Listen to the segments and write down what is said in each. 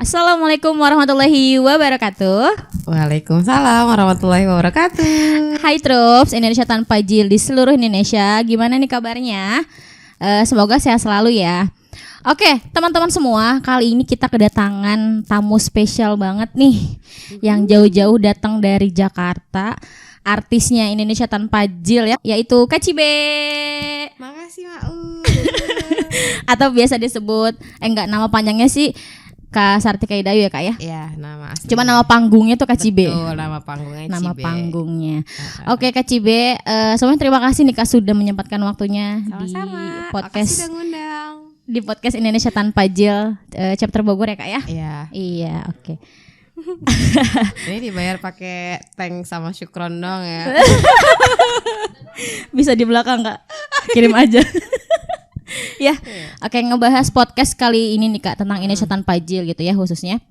Assalamualaikum warahmatullahi wabarakatuh. Waalaikumsalam warahmatullahi wabarakatuh. Hai Troops Indonesia Tanpa Jil di seluruh Indonesia. Gimana nih kabarnya? Semoga sehat selalu ya. Oke teman-teman semua, kali ini kita kedatangan tamu spesial banget nih, yang jauh-jauh datang dari Jakarta. Artisnya Indonesia Tanpa Jil ya, yaitu Kak Cibe. Makasih Mau. Atau biasa disebut nama panjangnya sih Kak Sartika Idayu ya Kak ya? Iya, nama asli. Cuma nama panggungnya tuh Kak Cibe. Betul, nama panggungnya Cibe. Nama panggungnya. Oke Kak Cibe, semuanya terima kasih nih Kak sudah menyempatkan waktunya. Sama-sama. Di podcast. Makasih udah ngundang. Di podcast Indonesia Tanpa Jil, chapter Bogor ya Kak ya? Iya. Iya, oke. Ini dibayar pakai tank sama Syukron dong ya. Bisa di belakang Kak. Kirim aja. Ya, oke, ngebahas podcast kali ini nih Kak tentang Indonesia Tanpa Jil gitu ya khususnya.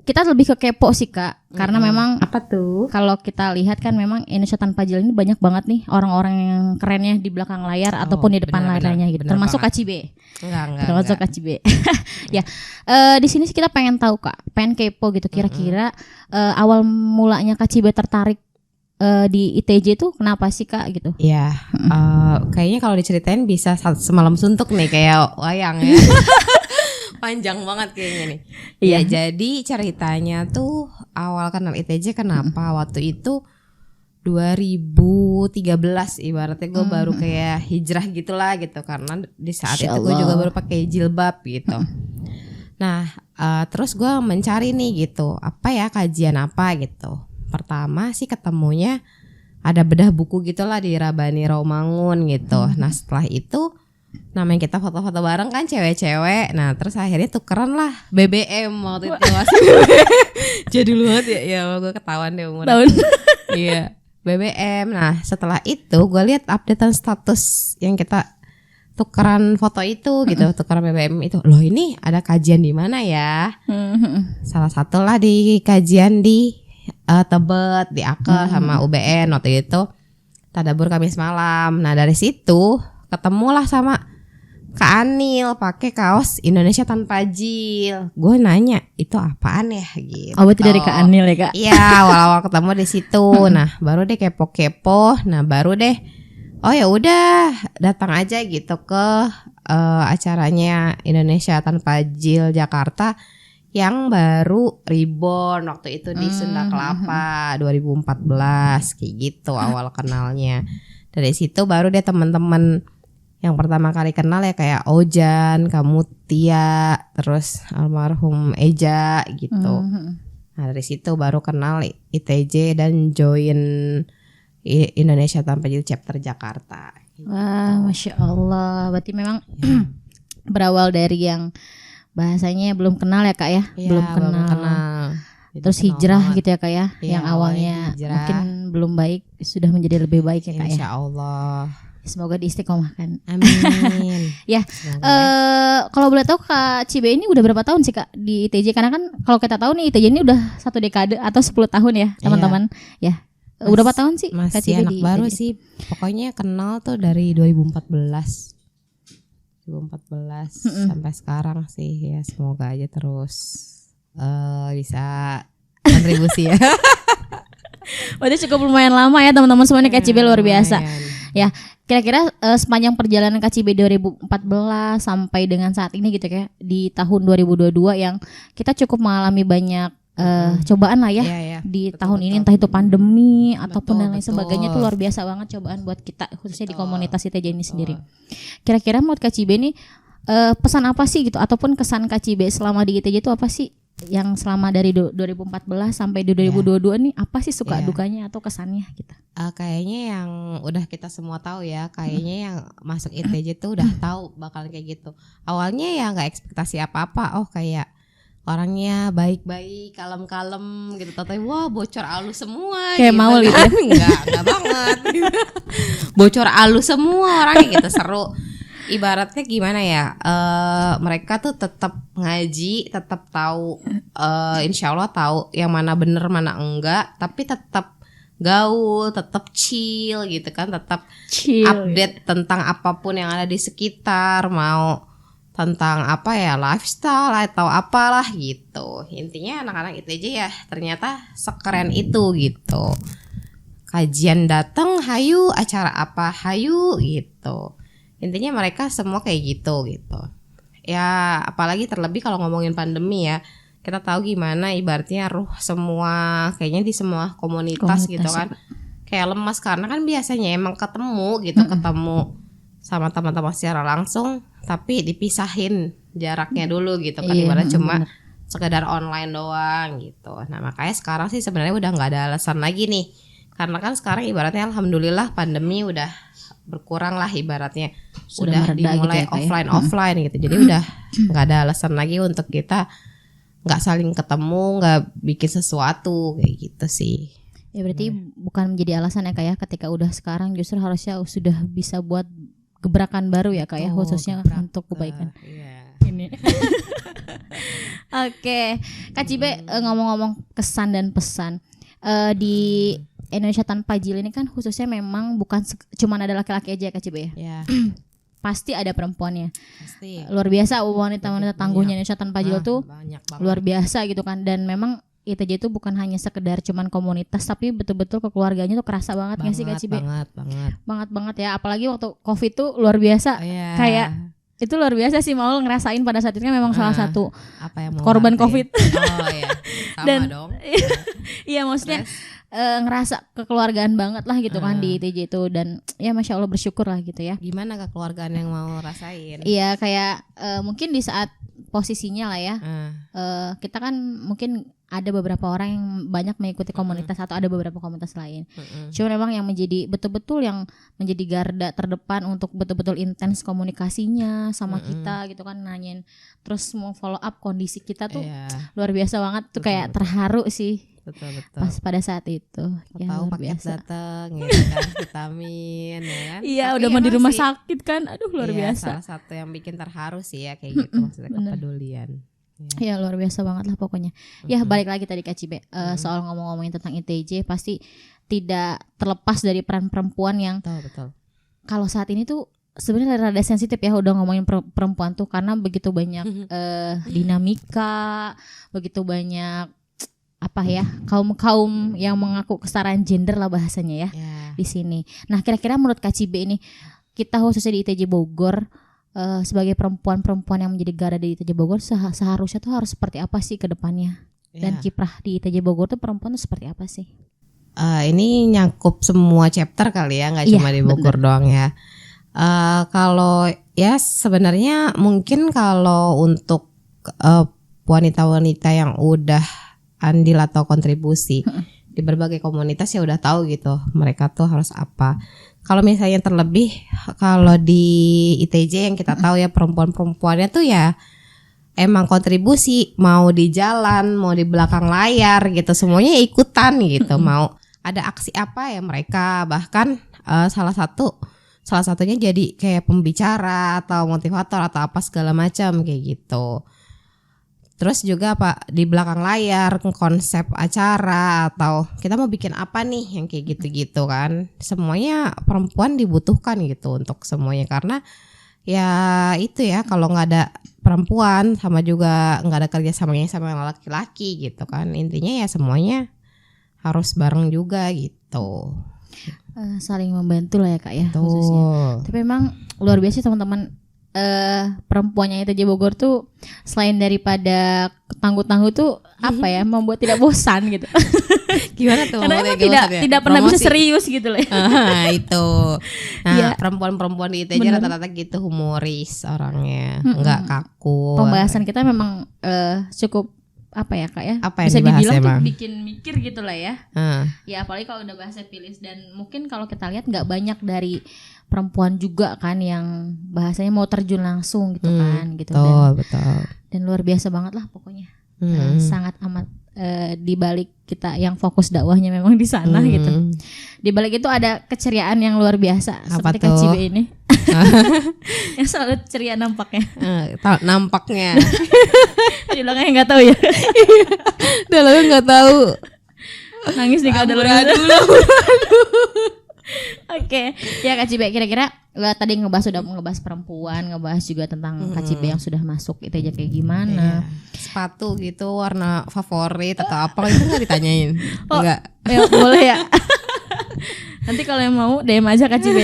Kita lebih ke kepo sih Kak, karena memang apa tuh? kalau kita lihat kan memang Indonesia Tanpa Jil ini banyak banget nih orang-orang yang kerennya di belakang layar ataupun di depan layarnya gitu. Termasuk Kak Cibe. Termasuk Kak Cibe. Ya, di sini sih kita pengen tahu Kak, pengen kepo gitu kira-kira awal mulanya Kak Cibe tertarik di ITJ itu kenapa sih Kak gitu? Iya, kayaknya kalau diceritain bisa semalam suntuk nih kayak wayang ya. Panjang banget kayaknya nih. Iya, jadi ceritanya tuh awal kenal ITJ kenapa waktu itu 2013 ibaratnya gue baru kayak hijrah gitulah gitu, karena di saat itu gue juga baru pakai jilbab gitu. Nah, terus gue mencari nih gitu, apa ya kajian apa gitu. Pertama sih ketemunya ada bedah buku gitulah di Rabani Rawamangun gitu. Nah setelah itu namanya kita foto-foto bareng kan cewek-cewek. Nah terus akhirnya tukeran lah BBM waktu itu masih jadul banget ya gue ketahuan deh umur. Iya BBM. Nah setelah itu gue lihat updatean status yang kita tukeran foto itu gitu, tukeran BBM itu. Loh ini ada kajian di mana ya? Salah satu lah di kajian di Tebet di Akel sama UBN waktu itu tadabur Kamis malam. Nah dari situ ketemulah sama Kak Anil pakai kaos Indonesia Tanpa Jil. Gue nanya itu apaan ya gitu. Oh berarti dari Kak Anil ya Kak? Iya awal-awal ketemu di situ. Nah baru deh kepo-kepo. Nah baru deh oh ya udah datang aja gitu ke acaranya Indonesia Tanpa Jil Jakarta yang baru reborn waktu itu di Sunda Kelapa 2014 kayak gitu awal kenalnya. Dari situ baru deh teman-teman yang pertama kali kenal ya kayak Ojan, kamu Tia, terus almarhum Eja gitu. Nah dari situ baru kenal ITJ dan join Indonesia Tanpa Jil chapter Jakarta. Gitu. Wah, Masya Allah. Berarti memang berawal dari yang bahasanya belum kenal ya Kak ya, belum kenal. Terus hijrah gitu ya Kak ya, yang awalnya mungkin belum baik sudah menjadi lebih baik ya Kak ya. Insya Allah. Semoga diistiqomahkan. Amin. Ya, kalau boleh tahu Kak Cibe ini udah berapa tahun sih Kak di ITJ? Karena kan kalau kita tahu nih ITJ ini udah 1 dekade atau 10 tahun ya teman-teman. Ya, udah berapa tahun sih Kak Cibe anak di baru ITJ? sih. Pokoknya kenal tuh dari 2014 sampai sekarang sih ya, semoga aja terus bisa kontribusi ya. Berarti cukup lumayan lama ya teman-teman semua nih Kak Cibe luar biasa. Ya, kira-kira sepanjang perjalanan Kak Cibe 2014 sampai dengan saat ini gitu ya, di tahun 2022 yang kita cukup mengalami banyak cobaan lah ya, di tahun ini, entah itu pandemi ataupun dan lain sebagainya, itu luar biasa banget cobaan buat kita khususnya di komunitas ITJ ini sendiri. Kira-kira menurut Kak Cibe nih pesan apa sih gitu ataupun kesan Kak Cibe selama di ITJ itu apa sih, yang selama dari 2014 sampai di 2022 nih apa sih suka dukanya atau kesannya gitu? Kayaknya yang udah kita semua tahu ya, kayaknya yang masuk ITJ tuh udah tahu bakal kayak gitu. Awalnya ya nggak ekspektasi apa-apa, oh kayak orangnya baik-baik, kalem-kalem gitu. Tapi wah bocor alus semua. Kayak gitu, mau gitu. Kan? Enggak banget. Bocor alus semua orangnya gitu, seru. Ibaratnya gimana ya? Mereka tuh tetap ngaji, tetap tahu, insya Allah tahu yang mana bener mana enggak, tapi tetap gaul, tetap chill gitu kan, tetap Chill. update tentang apapun yang ada di sekitar, mau tentang apa ya, lifestyle atau apalah gitu. Intinya anak-anak ITJ ya ternyata sekeren itu gitu. Kajian datang, hayu, acara apa, hayu gitu. Intinya mereka semua kayak gitu. Ya apalagi terlebih kalau ngomongin pandemi ya, kita tahu gimana ibaratnya ruh semua kayaknya di semua komunitas gitu kan, kayak lemas karena kan biasanya emang ketemu gitu, ketemu sama teman-teman secara langsung tapi dipisahin jaraknya dulu gitu kan, ibaratnya cuma sekedar online doang gitu. Nah makanya sekarang sih sebenarnya udah nggak ada alasan lagi nih, karena kan sekarang ibaratnya alhamdulillah pandemi udah berkurang lah ibaratnya, udah dimulai gitu ya, offline gitu, jadi udah nggak ada alasan lagi untuk kita nggak saling ketemu, nggak bikin sesuatu kayak gitu sih. Ya berarti bukan menjadi alasan ya Kak ya, ketika udah sekarang justru harusnya sudah bisa buat gebrakan baru ya Kak ya, khususnya untuk kebaikan. Ini. Oke, Kak Cibe, ngomong-ngomong kesan dan pesan di Indonesia Tanpa Jil ini kan khususnya memang bukan cuman ada laki-laki aja Kak Cibe ya. Pasti ada perempuannya. Pasti. Luar biasa wanita-wanita tangguhnya Indonesia Tanpa Jil tuh luar biasa gitu kan, dan memang ITJ itu bukan hanya sekedar cuman komunitas tapi betul-betul kekeluarganya tuh kerasa banget nggak sih Kak Cibe? Banget ya, apalagi waktu Covid tuh luar biasa. Kayak itu luar biasa sih, mau ngerasain pada saat itu kan memang salah satu korban Covid. Oh iya, sama dan, dong. Iya maksudnya ngerasa kekeluargaan banget lah gitu kan di ITJ itu, dan ya masya Allah bersyukur lah gitu ya. Gimana kekeluargaan yang mau rasain? Iya kayak mungkin di saat posisinya lah ya, kita kan mungkin ada beberapa orang yang banyak mengikuti komunitas atau ada beberapa komunitas lain. Cuma memang yang menjadi betul-betul yang menjadi garda terdepan untuk betul-betul intens komunikasinya sama kita gitu kan, nanyain terus mau follow up kondisi kita tuh luar biasa banget tuh, kayak terharu sih. Betul. Pas pada saat itu ya, tahu paket datang gitu kan, vitamin ya kan. Iya, udah mau di rumah sakit kan. Aduh luar biasa. Salah satu yang bikin terharu sih ya kayak gitu, maksudnya kepedulian. Ya luar biasa banget lah pokoknya. Ya balik lagi tadi Kak Cibe, soal ngomongin tentang ITJ, pasti tidak terlepas dari peran perempuan yang betul. Kalau saat ini tuh sebenarnya rada sensitif ya udah ngomongin perempuan tuh, karena begitu banyak dinamika, begitu banyak apa ya, kaum yang mengaku kesetaraan gender lah bahasanya ya di sini. Nah kira-kira menurut Kak Cibe ini, kita khususnya di ITJ Bogor sebagai perempuan yang menjadi garda di ITJ Bogor seharusnya tuh harus seperti apa sih ke depannya? Dan kiprah di ITJ Bogor tuh perempuan tuh seperti apa sih? Ini nyangkup semua chapter kali ya, nggak cuma di Bogor doang ya. Kalau ya sebenarnya mungkin kalau untuk wanita-wanita yang udah andil atau kontribusi di berbagai komunitas ya udah tahu gitu mereka tuh harus apa. Kalau misalnya terlebih kalau di ITJ yang kita tahu ya, perempuan-perempuannya tuh ya emang kontribusi, mau di jalan, mau di belakang layar gitu, semuanya ikutan gitu. Mau ada aksi apa ya mereka, bahkan salah satunya jadi kayak pembicara atau motivator atau apa segala macam kayak gitu. Terus juga di belakang layar konsep acara atau kita mau bikin apa nih yang kayak gitu-gitu kan, semuanya perempuan dibutuhkan gitu untuk semuanya, karena ya itu ya kalau nggak ada perempuan sama juga nggak ada kerjasamanya sama laki-laki gitu kan, intinya ya semuanya harus bareng juga gitu. Saling membantu lah ya Kak ya khususnya. Tapi memang luar biasa teman-teman. Perempuannya ITJ Bogor tuh selain daripada tangguh-tangguh tuh apa ya, membuat tidak bosan gitu. Gimana tuh? Karena emang tidak pernah bisa serius gitu loh. Itu. Nah, perempuan-perempuan di ITJ rata-rata gitu, humoris orangnya, enggak kaku. Pembahasan kita memang cukup apa ya Kak ya? Apa yang bisa dibilang emang? Tuh bikin mikir gitu lah ya. Ya apalagi kalau udah bahasa Pilis, dan mungkin kalau kita lihat nggak banyak dari perempuan juga kan yang bahasanya mau terjun langsung gitu kan gitu. Betul. Dan luar biasa banget lah pokoknya. Sangat amat di balik kita yang fokus dakwahnya memang di sana gitu. Di balik itu ada keceriaan yang luar biasa. Apa seperti Kak Cibe ini. Yang selalu ceria nampaknya. Nampaknya. Di belakangnya nggak tahu ya. Dalamnya nggak tahu. Nangis nih kalau dulu. Oke, ya Kak Cibe, kira-kira tadi udah ngebahas perempuan, ngebahas juga tentang Kak Cibe yang sudah masuk ITJ kayak gimana. Sepatu gitu warna favorit atau apa itu nggak ditanyain? Enggak. Ya, boleh ya. Nanti kalau yang mau DM aja Kak Cibe.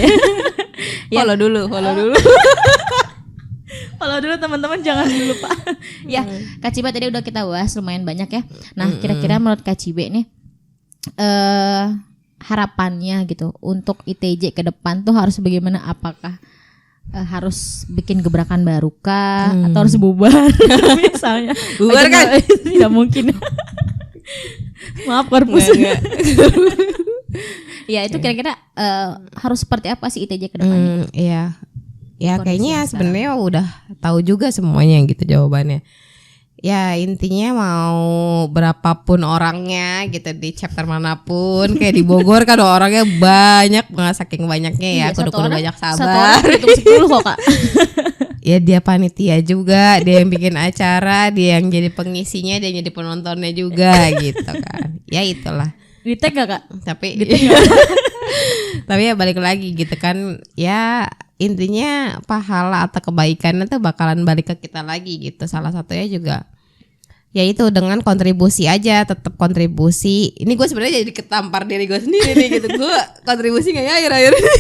Follow dulu. Follow dulu teman-teman, jangan lupa. Ya, Kak Cibe tadi udah kita bahas lumayan banyak ya. Nah, kira-kira menurut Kak Cibe nih harapannya gitu untuk ITJ ke depan tuh harus bagaimana? Apakah harus bikin gebrakan baru kah atau harus bubar misalnya? Bubar kan? Tidak mungkin. Maaf korpus. Ya itu kira-kira harus seperti apa sih ITJ ke depannya? Iya. Ya kayaknya sebenarnya udah tahu juga semuanya gitu jawabannya. Ya intinya mau berapapun orangnya gitu di chapter manapun, kayak di Bogor kan orangnya banyak banget, saking banyaknya ya kudu banyak sabar. Satu orang hitung 10 kok Kak. Ya dia panitia juga, dia yang bikin acara, dia yang jadi pengisinya, dia yang jadi penontonnya juga gitu kan. Ya itulah. Di tag gak Kak? Tapi ya balik lagi gitu kan. Ya intinya pahala atau kebaikannya tuh bakalan balik ke kita lagi gitu. Salah satunya juga yaitu dengan kontribusi aja, tetap kontribusi. Ini gue sebenarnya jadi ketampar diri gue sendiri nih gitu. Gue kontribusi nggak ya akhir-akhir ini?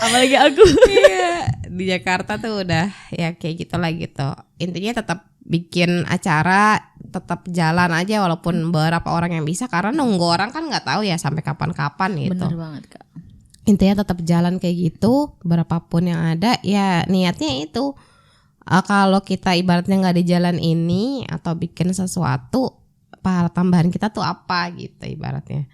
Apalagi aku. Iya, di Jakarta tuh udah ya kayak gitu lah gitu. Intinya tetap bikin acara, tetap jalan aja walaupun beberapa orang yang bisa, karena nunggu orang kan nggak tahu ya sampai kapan-kapan gitu. Bener banget Kak. Intinya tetap jalan kayak gitu, berapapun yang ada ya niatnya itu. Kalau kita ibaratnya nggak di jalan ini atau bikin sesuatu, pahala tambahan kita tuh apa gitu ibaratnya.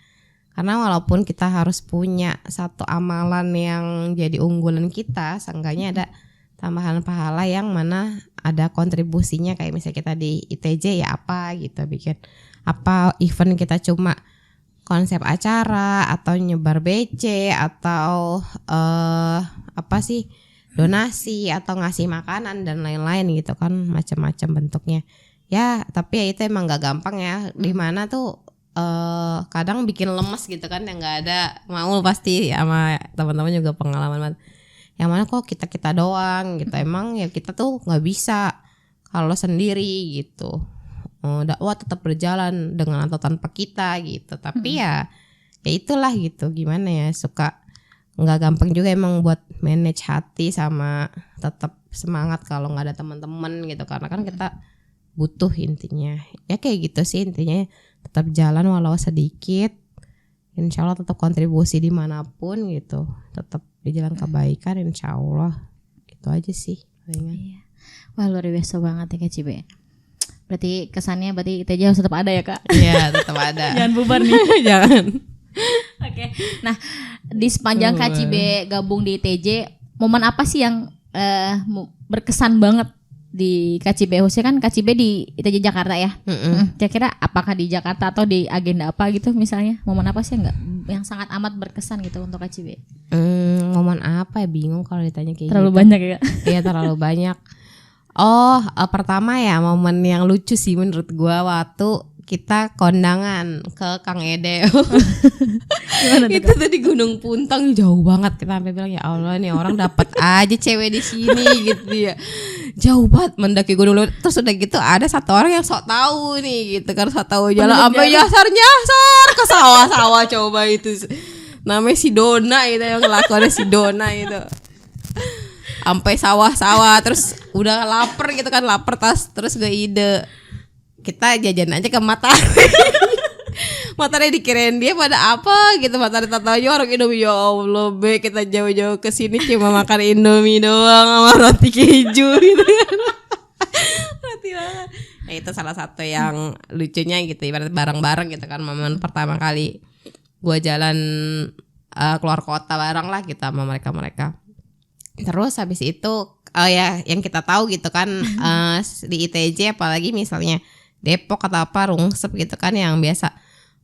Karena walaupun kita harus punya satu amalan yang jadi unggulan kita, seenggaknya ada tambahan pahala yang mana ada kontribusinya, kayak misalnya kita di ITJ ya apa gitu, bikin apa event kita cuma konsep acara atau nyebar BC atau apa sih, donasi atau ngasih makanan dan lain-lain gitu kan, macam-macam bentuknya. Ya tapi ya itu emang gak gampang ya, dimana tuh kadang bikin lemes gitu kan, yang nggak ada mau pasti sama teman-teman juga pengalaman banget. Yang mana kok kita doang gitu, emang ya kita tuh nggak bisa kalau sendiri gitu. Dakwah tetap berjalan dengan atau tanpa kita gitu, tapi ya itulah gitu, gimana ya, suka nggak gampang juga emang buat manage hati sama tetap semangat kalau nggak ada teman-teman gitu, karena kan kita butuh intinya. Ya kayak gitu sih intinya, tetap jalan walau sedikit, insya Allah tetap kontribusi dimanapun gitu, tetap di jalan kebaikan insya Allah, gitu aja sih. Iya. Wah luar biasa banget ya Kak Cibe. Berarti kesannya ITJ harus tetap ada ya Kak? Iya tetap ada. Jangan bubar nih. Jangan. Oke. Nah di sepanjang Kak Cibe gabung di ITJ, momen apa sih yang berkesan banget di Kak Cibe? Khususnya kan Kak Cibe di ITJ Jakarta ya. Kira-kira apakah di Jakarta atau di agenda apa gitu misalnya? Momen apa sih yang sangat amat berkesan gitu untuk Kak Cibe? Momen apa ya, bingung kalau ditanya kayak terlalu gitu. Banyak ya? Iya terlalu banyak. Pertama ya momen yang lucu sih menurut gua waktu kita kondangan ke Kang Ede. Itu tuh di Gunung Puntang, jauh banget. Kita sampai bilang ya Allah nih orang dapat aja cewek di sini gitu ya. Jauh banget mendaki gunung. Terus udah gitu ada satu orang yang sok tahu nih gitu kan, sok tahu jalan sampai nyasar ke sawah-sawah, coba itu. Namanya si Dona itu, yang ngelakuinnya si Dona itu. Sampai sawah-sawah, terus udah lapar gitu kan, terus gue ide kita jajan aja ke Matahari. Matahari dikirain dia pada apa gitu, Matahari tatanya orang Indomie. Ya Allah be, kita jauh-jauh ke sini cuma makan Indomie doang sama roti keju gitu kan. Roti banget. Nah itu salah satu yang lucunya gitu, ibarat bareng-bareng gitu kan, momen pertama kali gue jalan keluar kota bareng lah kita sama mereka. Terus habis itu ya yang kita tahu gitu kan, di ITJ apalagi misalnya Depok atau apa Rungsep gitu kan, yang biasa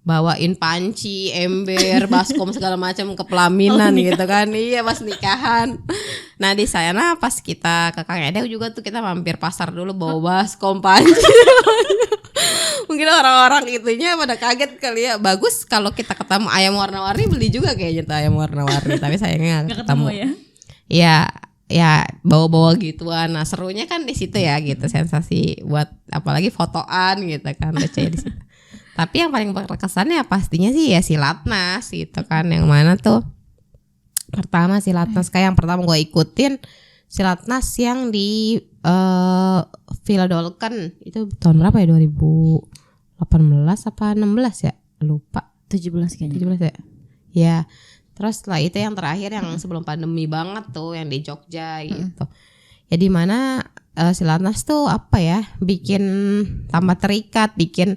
bawain panci, ember, baskom segala macam ke pelaminan gitu kan. Iya pas nikahan. Nah di sana pas kita ke Kang Ede juga tuh kita mampir pasar dulu bawa baskom, panci. Mungkin orang-orang itunya pada kaget kali ya. Bagus kalau kita ketemu ayam warna-warni, beli juga kayaknya tuh ayam warna-warni. Tapi sayangnya nggak ketemu ya. Ya bawa-bawa gituan. Nah serunya kan di situ ya gitu, sensasi buat apalagi fotoan gitu kan, baca di situ. Tapi yang paling berkesan ya pastinya sih ya Silatnas gitu kan, yang mana tuh pertama Silatnas kayak yang pertama gue ikutin Silatnas yang di Philadelphia itu tahun berapa ya, 2018 apa 16 ya, lupa. 17 kayaknya. 17 ya. Ya. Terus setelah itu yang terakhir yang sebelum pandemi banget tuh yang di Jogja gitu. Ya di mana Silatnas tuh apa ya, bikin tambah terikat, bikin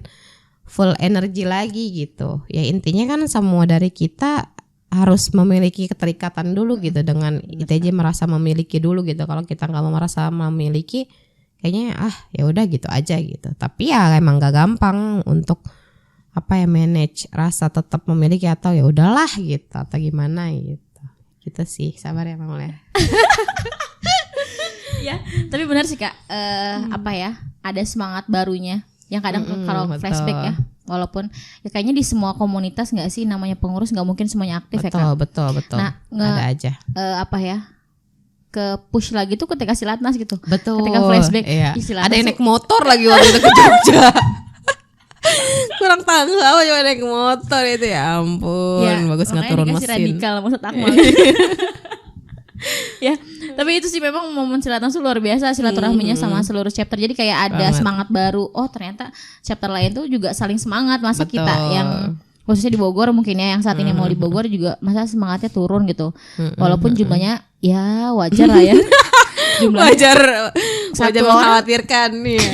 full energi lagi gitu. Ya intinya kan semua dari kita harus memiliki keterikatan dulu gitu dengan ITJ, merasa memiliki dulu gitu. Kalau kita nggak merasa memiliki, kayaknya ya udah gitu aja gitu. Tapi ya emang nggak gampang untuk apa ya, manage rasa tetap memiliki atau ya udahlah gitu atau gimana gitu. Gitu sih, sabar ya Mama ya. Ya, tapi benar sih Kak, apa ya, ada semangat barunya yang kadang kalau flashback ya, walaupun ya kayaknya di semua komunitas nggak sih namanya pengurus, nggak mungkin semuanya aktif ya Kak. Betul. Nah, ada aja. Apa ya, ke push lagi tuh ketika Silatnas gitu. Betul. Ketika flashback, iya. Silatnas Ada yang naik motor lagi waktu itu ke Jogja. Kurang tahu apa cuma naik motor itu, ya ampun ya, bagus nggak turun mesin. Radikal maksud Akmal. Ya, tapi itu sih memang momen Silatnas tuh luar biasa, silaturahminya sama seluruh chapter. Jadi kayak ada semangat baru. Oh ternyata chapter lain tuh juga saling semangat. Masa kita yang khususnya di Bogor mungkin ya, yang saat ini mau di Bogor juga masa semangatnya turun gitu. Walaupun jumlahnya ya wajar lah ya. wajar mengkhawatirkan nih.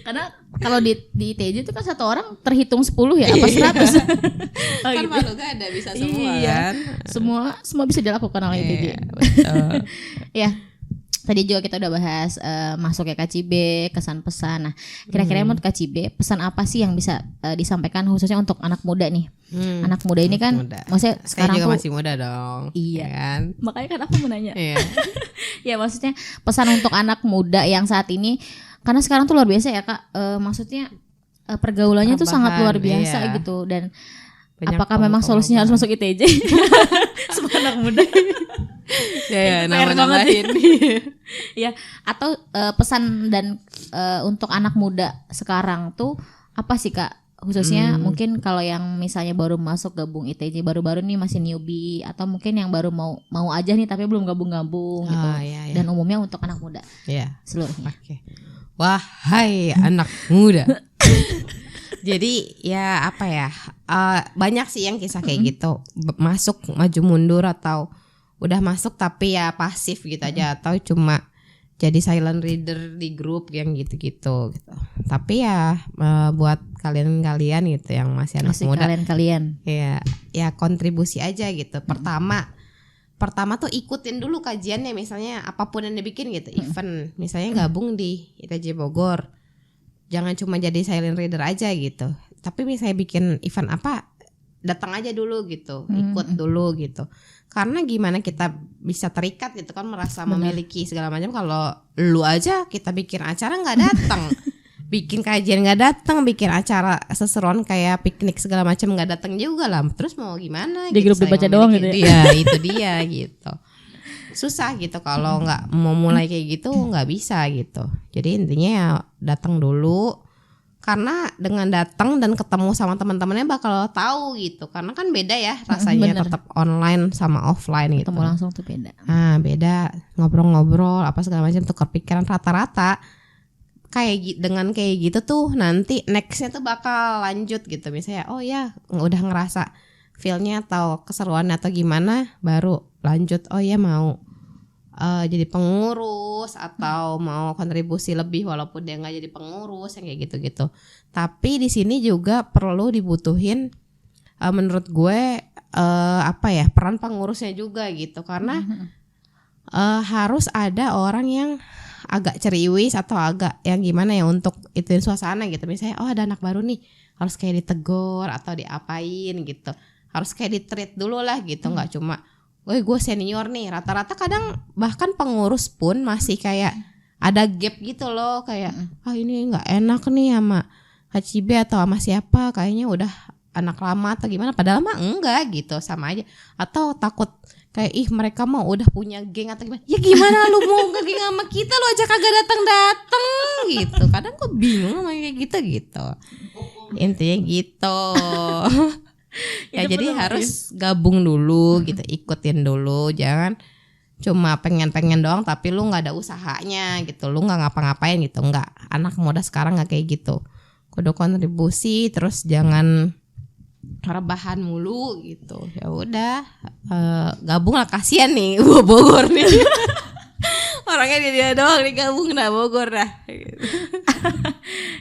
Karena kalau di ITJ itu kan satu orang terhitung 10 ya, apa 100. Kan gitu. Malu gak ada bisa semua kan. Semua bisa dilakukan oleh ITJ. Ya. Tadi juga kita udah bahas masuk ya KCB, kesan pesan. Nah, kira-kira menurut KCB pesan apa sih yang bisa disampaikan khususnya untuk anak muda nih? Anak muda ini kan maksudnya sekarang juga tuh masih muda dong. Iya kan? Makanya kan aku mau nanya. Ya maksudnya pesan untuk anak muda yang saat ini, karena sekarang tuh luar biasa ya Kak, maksudnya pergaulannya tuh sangat luar biasa gitu. Dan banyak, apakah memang solusinya harus masuk ITJ? Semua anak muda. Ya nama-namain. Ya, atau pesan dan untuk anak muda sekarang tuh apa sih Kak? Khususnya mungkin kalau yang misalnya baru masuk gabung ITJ, baru-baru nih masih newbie, atau mungkin yang baru mau aja nih tapi belum gabung-gabung gitu. Iya. Dan umumnya untuk anak muda seluruhnya. Okay. Wahai anak muda. Jadi ya apa ya, banyak sih yang kisah kayak gitu, masuk maju mundur atau udah masuk tapi ya pasif gitu aja, atau cuma jadi silent reader di grup yang gitu-gitu gitu. Tapi ya buat kalian-kalian gitu yang masih anak muda, kalian ya kontribusi aja gitu. Pertama tuh ikutin dulu kajiannya, misalnya apapun yang dibikin gitu, event misalnya gabung di ITJ Bogor, jangan cuma jadi silent reader aja gitu. Tapi misalnya bikin event apa, datang aja dulu gitu, ikut dulu gitu. Karena gimana kita bisa terikat gitu kan, merasa memiliki segala macam. Kalau lu aja kita bikin acara nggak datang, bikin kajian nggak datang, bikin acara seseruan kayak piknik segala macam nggak datang juga lah. Terus mau gimana? Di gitu, grup dibaca doang gitu ya. Itu dia gitu. Susah gitu kalau nggak mau mulai kayak gitu, nggak bisa gitu. Jadi intinya ya datang dulu, karena dengan datang dan ketemu sama teman-temannya bakal tahu gitu. Karena kan beda ya rasanya tetap online sama offline gitu. Ketemu langsung tuh beda. Beda, ngobrol-ngobrol apa segala macam, tukar pikiran rata-rata. Dengan kayak gitu tuh nanti nextnya tuh bakal lanjut gitu. Misalnya oh ya udah ngerasa feel-nya atau keseruannya atau gimana, baru lanjut oh ya mau jadi pengurus atau mau kontribusi lebih walaupun dia nggak jadi pengurus, yang kayak gitu-gitu. Tapi di sini juga perlu dibutuhin menurut gue peran pengurusnya juga gitu, karena harus ada orang yang agak ceriwis atau agak yang gimana ya untuk ituin suasana gitu. Misalnya oh ada anak baru nih, harus kayak ditegur atau diapain gitu, harus kayak ditreat dulu lah gitu, nggak cuma gue senior nih. Rata-rata kadang bahkan pengurus pun masih kayak ada gap gitu loh, kayak ini nggak enak nih KCB atau sama siapa, kayaknya udah anak lama atau gimana, padahal mah enggak gitu, sama aja. Atau takut kayak ih mereka mah udah punya geng atau gimana. Ya gimana lu mau ke geng sama kita, lu aja kagak datang gitu. Kadang gue bingung sama kayak gitu. Intinya gitu. Ya jadi harus gabung dulu gitu, ikutin dulu, jangan cuma pengen doang tapi lu nggak ada usahanya gitu, lu nggak ngapa-ngapain gitu, nggak. Anak muda sekarang nggak kayak gitu, kudu kontribusi, terus jangan rebahan mulu gitu. Ya udah, gabung lah, kasihan nih Bogor nih. Orangnya dia doang nih gabung, nah Bogor dah gitu.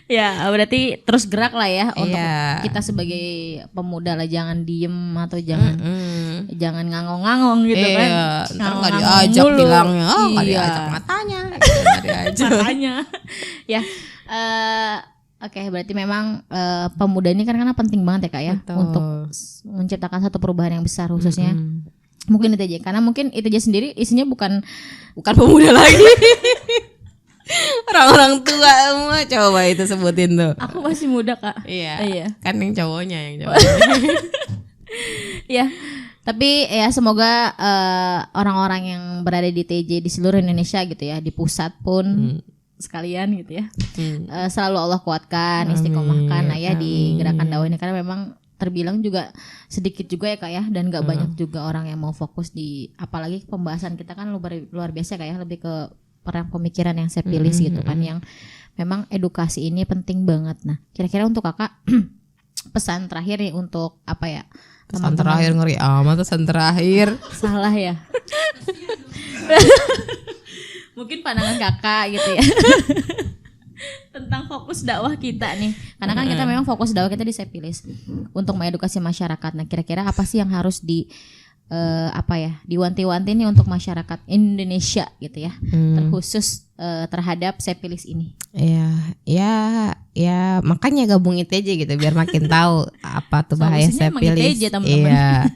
Ya berarti terus gerak lah ya untuk Iya. kita sebagai pemuda lah, jangan diem atau jangan ngangong-ngangong gitu kan. Iya, ntar nggak Ngangong-ngangong diajak mulu. bilangnya, nggak Iya. diajak matanya, nggak diajak. Makanya ya oke, berarti memang pemuda ini kan karena penting banget ya Kak ya. Betul. Untuk menciptakan satu perubahan yang besar, khususnya mungkin ITJ, karena mungkin ITJ sendiri isinya bukan pemuda lagi. Orang-orang tua semua, coba itu sebutin tuh. aku masih muda Kak. Iya. Kan yang cowoknya Ya, tapi ya semoga orang-orang yang berada di TJ di seluruh Indonesia gitu ya, di pusat pun sekalian gitu ya, selalu Allah kuatkan, istiqomahkan lah ya di gerakan dakwah ini, karena memang terbilang juga sedikit juga ya Kak ya, dan gak banyak juga orang yang mau fokus di, apalagi pembahasan kita kan luar biasa Kak ya, lebih ke perang pemikiran yang sepilis gitu kan, yang memang edukasi ini penting banget. Nah kira-kira untuk Kakak pesan terakhir nih untuk apa ya, pesan terakhir, ngeri amat pesan terakhir. salah ya. Mungkin pandangan Kakak gitu ya. Tentang fokus dakwah kita nih, karena kan kita memang fokus dakwah kita di Sepilis untuk mengedukasi masyarakat. Nah kira-kira apa sih yang harus diwanti-wanti nih untuk masyarakat Indonesia gitu ya, terkhusus terhadap Sepilis ini? Ya makanya gabung ITJ gitu, biar makin tahu apa tuh bahaya Sepilis. Iya.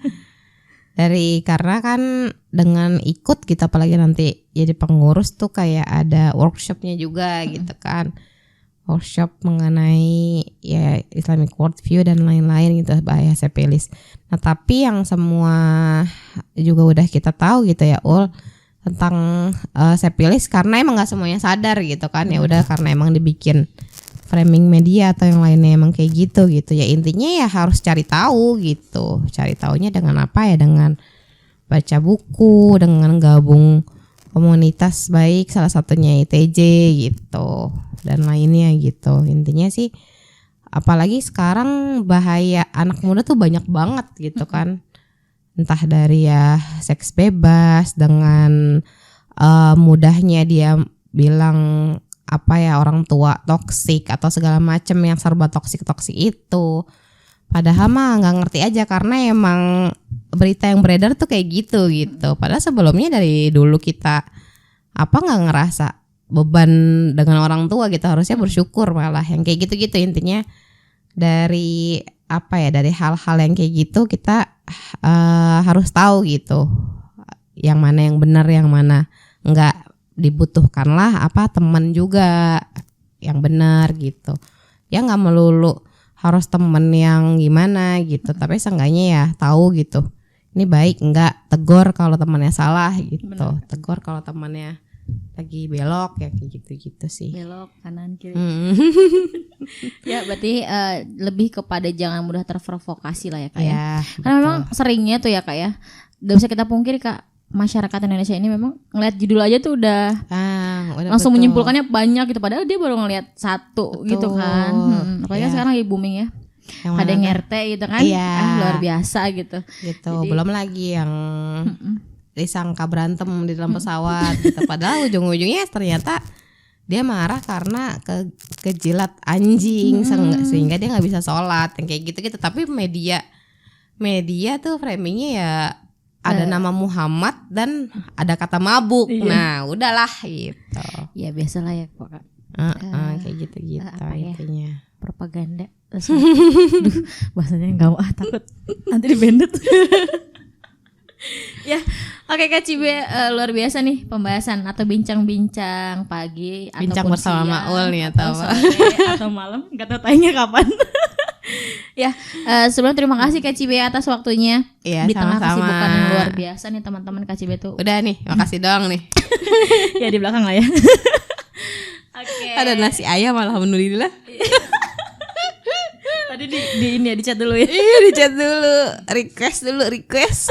Karena kan dengan ikut kita, apalagi nanti jadi pengurus tuh kayak ada workshopnya juga gitu kan, workshop mengenai ya Islamic worldview dan lain-lain gitu, bahaya Sepilis. Nah tapi yang semua juga udah kita tahu gitu ya tentang Sepilis, karena emang nggak semuanya sadar gitu kan, ya udah karena emang dibikin framing media atau yang lainnya emang kayak gitu ya. Intinya ya harus cari tahu gitu, cari taunya dengan apa ya, dengan baca buku, dengan gabung komunitas baik, salah satunya ITJ gitu dan lainnya gitu. Intinya sih apalagi sekarang bahaya anak muda tuh banyak banget gitu kan, entah dari ya seks bebas, dengan mudahnya dia bilang apa ya, orang tua toksik atau segala macam yang serba toksik itu, padahal mah nggak ngerti aja karena emang berita yang beredar tuh kayak gitu. Padahal sebelumnya dari dulu kita nggak ngerasa beban dengan orang tua gitu, harusnya bersyukur malah yang kayak gitu. Intinya dari dari hal-hal yang kayak gitu kita harus tahu gitu, yang mana yang benar, yang mana enggak. Dibutuhkanlah teman juga yang benar gitu ya, nggak melulu harus temen yang gimana gitu, tapi seenggaknya ya tahu gitu ini baik enggak, tegur kalau temannya salah gitu. Bener. Tegur kalau temannya lagi belok ya, kayak gitu sih, belok kanan kiri. Ya berarti lebih kepada jangan mudah terprovokasi lah ya Kak ya, karena memang seringnya tuh ya Kak ya, gak bisa kita pungkiri Kak, masyarakat Indonesia ini memang ngelihat judul aja tuh udah langsung menyimpulkannya banyak gitu, padahal dia baru ngelihat satu. Betul. Gitu kan. Apalagi kan sekarang lagi booming ya, ada yang RT gitu kan, luar biasa gitu. Jadi, belum lagi yang disangka berantem di dalam pesawat gitu, padahal ujung-ujungnya ternyata dia marah karena kejilat anjing sehingga dia nggak bisa sholat, yang kayak gitu. Tapi media tuh framingnya ya ada nama Muhammad dan ada kata mabuk. Nah udahlah gitu. Ya biasalah ya Kak. Kayak gitu intinya. Propaganda. Bahasanya nggak mau, takut nanti dibendet. Ya, oke Kak Cibe, luar biasa nih pembahasan atau bincang-bincang pagi Bincang ataupun bersama siang, Maul nih atau apa? sore atau malam, nggak tahu tanya kapan. Ya, sebelum terima kasih Kak Cibe atas waktunya Iya, di tengah sama-sama. kesibukan yang luar biasa nih teman-teman. Kak Cibe tuh Udah nih, makasih doang nih. ya di belakang lah ya. Oke. Ada nasi ayam alhamdulillah. Tadi di ini ya, di chat dulu ya. Iya, di chat dulu, request.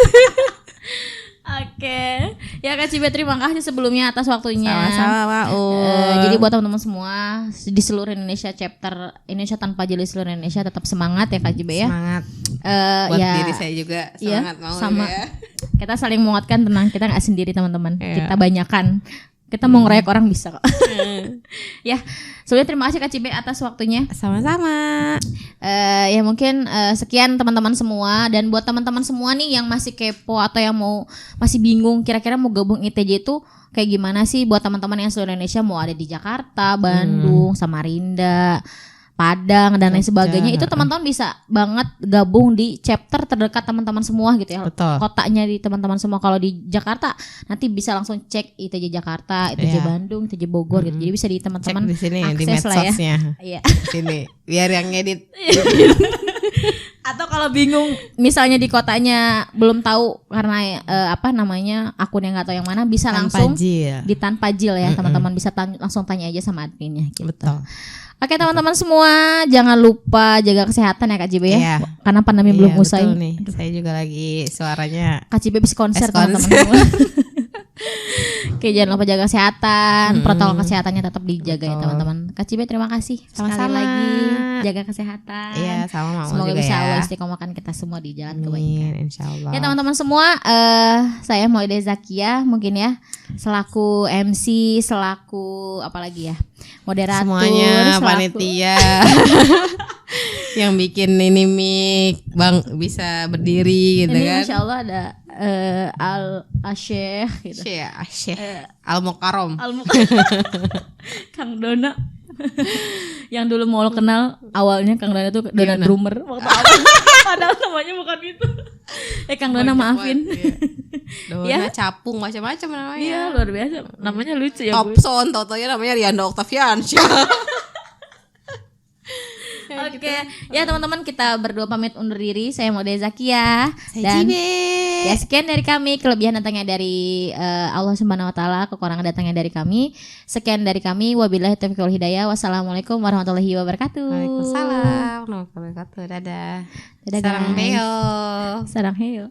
Oke, ya Kak Cibe terima kasih sebelumnya atas waktunya. Sama-sama, Jadi buat teman-teman semua di seluruh Indonesia, chapter Indonesia Tanpa Jeli seluruh Indonesia, tetap semangat ya Kak Cibe ya. Semangat. Buat Ya, diri saya juga semangat iya, mau sama. ya. Kita saling menguatkan, tenang, kita nggak sendiri teman-teman. Iya. Kita banyakan. Kita mau ngeroyok orang bisa kok. Ya, sebelumnya terima kasih Kak Cibe atas waktunya. Sama-sama. Ya mungkin sekian teman-teman semua, dan buat teman-teman semua nih yang masih kepo atau yang masih bingung kira-kira mau gabung ITJ itu kayak gimana sih, buat teman-teman yang seluruh Indonesia mau ada di Jakarta, Bandung, Samarinda, Padang dan lain sebagainya, itu teman-teman bisa banget gabung di chapter terdekat teman-teman semua gitu ya. Betul. Kotanya di teman-teman semua. Kalau di Jakarta nanti bisa langsung cek ITJ Jakarta, ITJ Iya. Bandung, ITJ Bogor gitu. Jadi bisa di Cek teman-teman di sini di akses lah ya. medsosnya. Iya. Sini, biar yang ngedit. Atau kalau bingung misalnya di kotanya belum tahu karena akun yang nggak tahu yang mana, bisa langsung di Tanpa Jil ya teman-teman, bisa langsung tanya aja sama adminnya gitu. Betul. Oke teman-teman semua, jangan lupa jaga kesehatan ya Kak Cibe ya. Iya. Karena pandemi belum usai. Betul nih. Saya juga lagi suaranya Kak Cibe bisa konser konser. teman-teman semua. Oke, jangan lupa jaga kesehatan, protokol kesehatannya tetap dijaga ya Betul. teman-teman. Kak Cibe terima kasih sekali Sama-sama. lagi, jaga kesehatan. Iya, sama Mama Semoga juga bisa ya. Allah istiqomahkan kita semua di jalan kebaikan. Amin, insyaallah. Ya teman-teman semua, saya Maulida Zakia mungkin ya, selaku MC, selaku apalagi ya, moderator, Semuanya selaku- panitia yang bikin ini mic Bang bisa berdiri gitu Ini kan. Insya Allah ada Al-Asyekh gitu. Syekh Al-Mukarram. Kang Dona yang dulu mau lo kenal, awalnya Kang Dona tuh Dona Gimana? drummer waktu awal. Padahal namanya bukan gitu. Kang Dona maafin. Dona Ya. capung macam-macam namanya. Iya luar biasa, namanya lucu ya. Bu. Topson, tau-taunya namanya Rianda Octaviansyah. Oke, ya teman-teman, kita berdua pamit undur diri. Saya Maulida Zakia dan ya sekian dari kami, kelebihan datangnya dari Allah Subhanahu wa taala, kekurangan datangnya dari kami. Sekian dari kami, wabillahi taufiq wal hidayah. Wassalamualaikum warahmatullahi wabarakatuh. Waalaikumsalam warahmatullahi wabarakatuh. Dadah. Dadah Sarang guys. heo. Sarang heo.